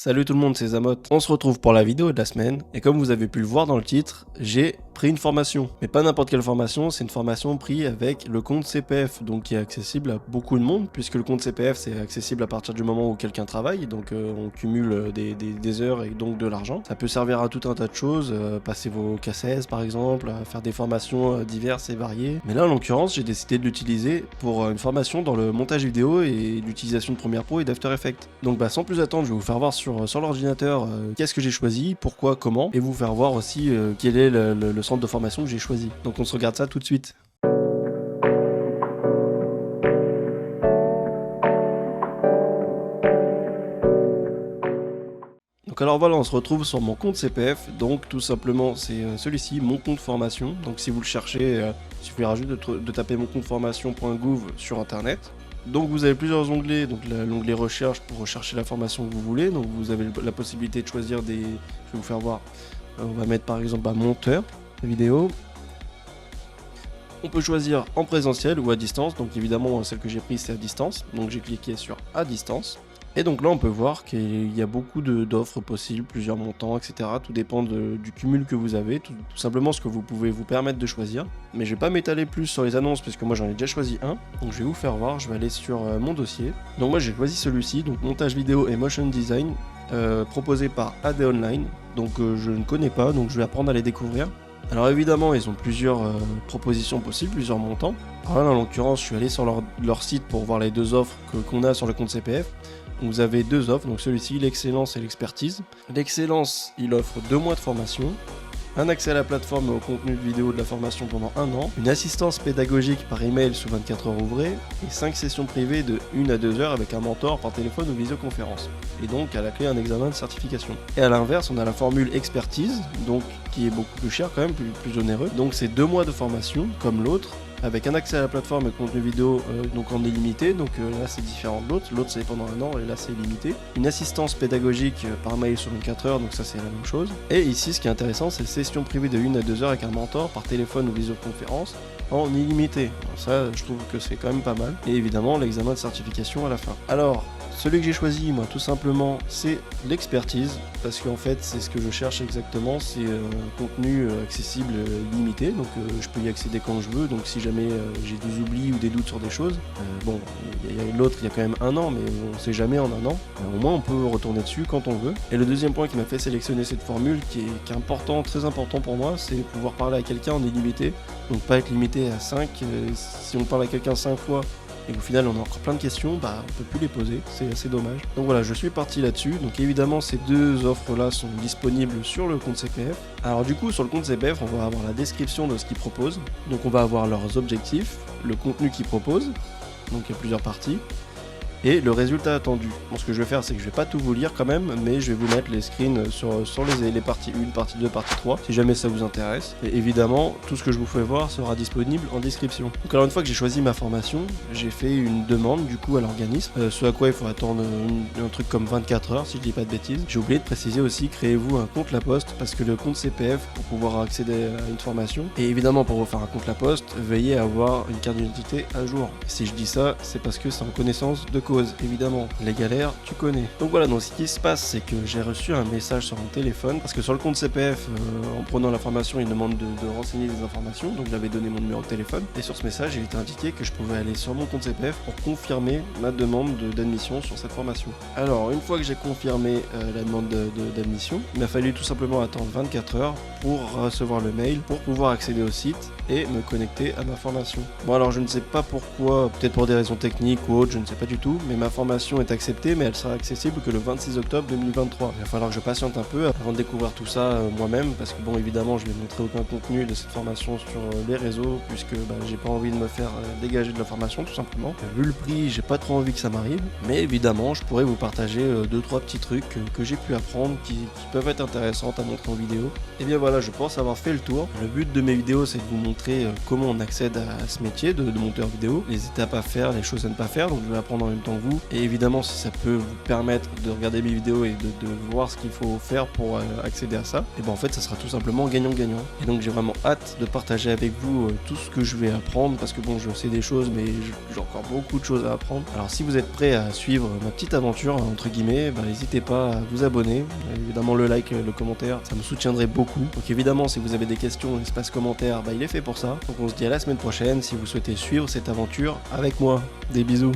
Salut tout le monde, c'est Zamot. On se retrouve pour la vidéo de la semaine, et comme vous avez pu le voir dans le titre, j'ai pris une formation. Mais pas n'importe quelle formation, c'est une formation prise avec le compte CPF, donc qui est accessible à beaucoup de monde, puisque le compte CPF c'est accessible à partir du moment où quelqu'un travaille, donc on cumule des heures et donc de l'argent. Ça peut servir à tout un tas de choses, passer vos cassettes par exemple, à faire des formations diverses et variées. Mais là en l'occurrence, j'ai décidé de l'utiliser pour une formation dans le montage vidéo et l'utilisation de Premiere Pro et d'After Effects. Donc sans plus attendre, je vais vous faire voir sur l'ordinateur qu'est-ce que j'ai choisi, pourquoi, comment, et vous faire voir aussi quel est le centre de formation que j'ai choisi. Donc on se regarde ça tout de suite. Donc alors voilà, on se retrouve sur mon compte CPF, donc tout simplement c'est celui-ci, mon compte formation. Donc si vous le cherchez, il suffira juste de taper mon compte formation.gouv sur internet. Donc vous avez plusieurs onglets, donc l'onglet recherche pour rechercher la formation que vous voulez, donc vous avez la possibilité de choisir des... Je vais vous faire voir, on va mettre par exemple monteur vidéo. On peut choisir en présentiel ou à distance, donc évidemment celle que j'ai prise c'est à distance, donc j'ai cliqué sur à distance. Et donc là on peut voir qu'il y a beaucoup d'offres possibles, plusieurs montants, etc. Tout dépend du cumul que vous avez, tout simplement ce que vous pouvez vous permettre de choisir. Mais je vais pas m'étaler plus sur les annonces puisque moi j'en ai déjà choisi un. Donc je vais vous faire voir, je vais aller sur mon dossier. Donc moi j'ai choisi celui-ci, donc montage vidéo et motion design, proposé par AD Online. Donc je ne connais pas, donc je vais apprendre à les découvrir. Alors évidemment ils ont plusieurs propositions possibles, plusieurs montants. Alors là en l'occurrence je suis allé sur leur site pour voir les deux offres qu'on a sur le compte CPF. Donc vous avez deux offres, donc celui-ci, l'excellence et l'expertise. L'excellence, il offre 2 mois de formation, un accès à la plateforme et au contenu de vidéo de la formation pendant 1 an, une assistance pédagogique par email sous 24 heures ouvrées, et 5 sessions privées de 1 à 2 heures avec un mentor par téléphone ou visioconférence. Et donc à la clé un examen de certification. Et à l'inverse, on a la formule expertise, donc qui est beaucoup plus cher quand même, plus onéreux. Donc c'est 2 mois de formation, comme l'autre, avec un accès à la plateforme et contenu vidéo donc en illimité, donc là c'est différent de l'autre c'est pendant 1 an et là c'est illimité. Une assistance pédagogique par mail sur 24 heures, donc ça c'est la même chose. Et ici ce qui est intéressant c'est session privée de 1 à 2 heures avec un mentor par téléphone ou visioconférence en illimité. Alors ça je trouve que c'est quand même pas mal. Et évidemment l'examen de certification à la fin. Alors celui que j'ai choisi moi tout simplement c'est l'expertise parce qu'en fait c'est ce que je cherche exactement, c'est un contenu accessible limité, donc je peux y accéder quand je veux, donc si jamais j'ai des oublis ou des doutes sur des choses, bon l'autre il y a quand même 1 an mais on sait jamais en 1 an, au moins on peut retourner dessus quand on veut. Et le deuxième point qui m'a fait sélectionner cette formule qui est important, très important pour moi, c'est pouvoir parler à quelqu'un en illimité, donc pas être limité à 5, si on parle à quelqu'un 5 fois et qu'au final on a encore plein de questions, on peut plus les poser, c'est assez dommage. Donc voilà, je suis parti là-dessus. Donc évidemment ces deux offres là sont disponibles sur le compte CPF. Alors du coup sur le compte CPF on va avoir la description de ce qu'ils proposent, donc on va avoir leurs objectifs, le contenu qu'ils proposent, donc il y a plusieurs parties, et le résultat attendu. Bon, ce que je vais faire c'est que je vais pas tout vous lire quand même, mais je vais vous mettre les screens sur les parties 1, partie 2, partie 3, si jamais ça vous intéresse. Et évidemment, tout ce que je vous fais voir sera disponible en description. Donc alors une fois que j'ai choisi ma formation, j'ai fait une demande du coup à l'organisme, ce à quoi il faut attendre un truc comme 24 heures si je dis pas de bêtises. J'ai oublié de préciser aussi, créez-vous un compte La Poste, parce que le compte CPF, pour pouvoir accéder à une formation, et évidemment pour vous faire un compte La Poste, veillez à avoir une carte d'identité à jour. Si je dis ça, c'est parce que c'est en connaissance de cause. Évidemment, les galères, tu connais. Donc voilà, donc ce qui se passe, c'est que j'ai reçu un message sur mon téléphone, parce que sur le compte CPF, en prenant l'information, il demande de renseigner des informations, donc j'avais donné mon numéro de téléphone, et sur ce message, il était indiqué que je pouvais aller sur mon compte CPF pour confirmer ma demande d'admission sur cette formation. Alors, une fois que j'ai confirmé la demande d'admission, il m'a fallu tout simplement attendre 24 heures pour recevoir le mail, pour pouvoir accéder au site et me connecter à ma formation. Bon alors je ne sais pas pourquoi, peut-être pour des raisons techniques ou autres, je ne sais pas du tout, mais ma formation est acceptée, mais elle sera accessible que le 26 octobre 2023. Il va falloir que je patiente un peu avant de découvrir tout ça moi-même, parce que bon évidemment je vais montrer aucun contenu de cette formation sur les réseaux, puisque j'ai pas envie de me faire dégager de la formation tout simplement. Vu le prix, j'ai pas trop envie que ça m'arrive, mais évidemment je pourrais vous partager 2-3 petits trucs que j'ai pu apprendre qui peuvent être intéressants à montrer en vidéo. Et bien voilà, je pense avoir fait le tour. Le but de mes vidéos c'est de vous montrer comment on accède à ce métier de monteur vidéo, les étapes à faire, les choses à ne pas faire, donc je vais apprendre en même temps en vous. Et évidemment, si ça peut vous permettre de regarder mes vidéos et de voir ce qu'il faut faire pour accéder à ça, et ben en fait ça sera tout simplement gagnant-gagnant. Et donc j'ai vraiment hâte de partager avec vous tout ce que je vais apprendre, parce que bon, je sais des choses mais j'ai encore beaucoup de choses à apprendre. Alors si vous êtes prêts à suivre ma petite aventure entre guillemets, n'hésitez pas à vous abonner, évidemment le like, le commentaire, ça me soutiendrait beaucoup. Donc évidemment si vous avez des questions, l'espace commentaire, il est fait pour ça. Donc on se dit à la semaine prochaine si vous souhaitez suivre cette aventure avec moi. Des bisous.